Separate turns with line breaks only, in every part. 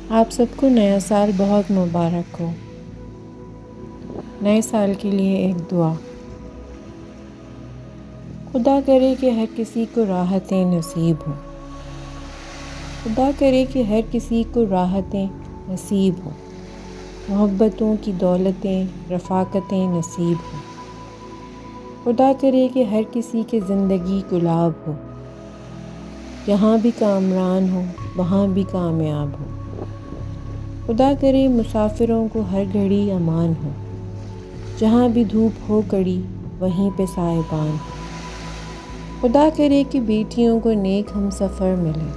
آپ سب کو نیا سال بہت مبارک ہو۔ نئے سال کے لیے ایک دعا۔ خدا کرے کہ ہر کسی کو راحتیں نصیب ہوں۔ خدا کرے کہ ہر کسی کو راحتیں نصیب ہوں، محبتوں کی دولتیں رفاقتیں نصیب ہوں۔ خدا کرے کہ ہر کسی کے زندگی گلاب ہو، جہاں بھی کامران ہو وہاں بھی کامیاب ہو۔ خدا کرے مسافروں کو ہر گھڑی امان ہو، جہاں بھی دھوپ ہو کڑی وہیں پہ سائبان ہو۔ خدا کرے کہ بیٹیوں کو نیک ہم سفر ملے،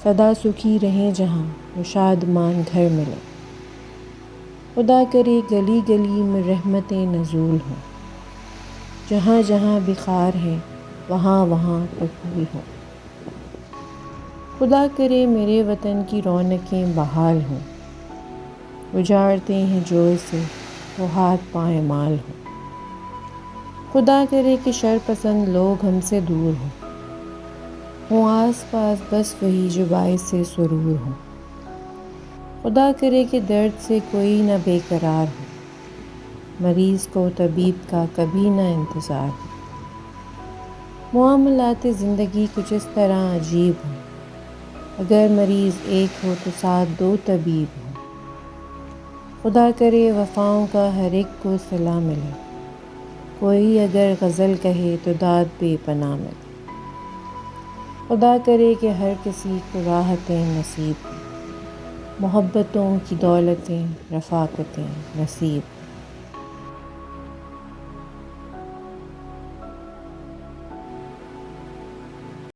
سدا سکھی رہیں جہاں وہ شادمان گھر ملے۔ خدا کرے گلی گلی میں رحمتیں نزول ہوں، جہاں جہاں بھی خار ہے وہاں وہاں پہ پھول ہوں۔ خدا کرے میرے وطن کی رونقیں بحال ہوں، اجاڑتے ہیں جو اسے وہ ہاتھ پائمال ہوں۔ خدا کرے کہ شر پسند لوگ ہم سے دور ہوں آس پاس بس وہی جو باعث سرور ہوں۔ خدا کرے کہ درد سے کوئی نہ بے قرار ہو، مریض کو طبیب کا کبھی نہ انتظار ہو۔ معاملات زندگی کچھ اس طرح عجیب ہوں، اگر مریض ایک ہو تو ساتھ دو طبیب ہوں۔ خدا کرے وفاؤں کا ہر ایک کو صلہ ملے، کوئی اگر غزل کہے تو داد بے پناہ ملے۔ خدا کرے کہ ہر کسی کو راحتیں نصیب ہوں، محبتوں کی دولتیں رفاقتیں نصیب ہوں۔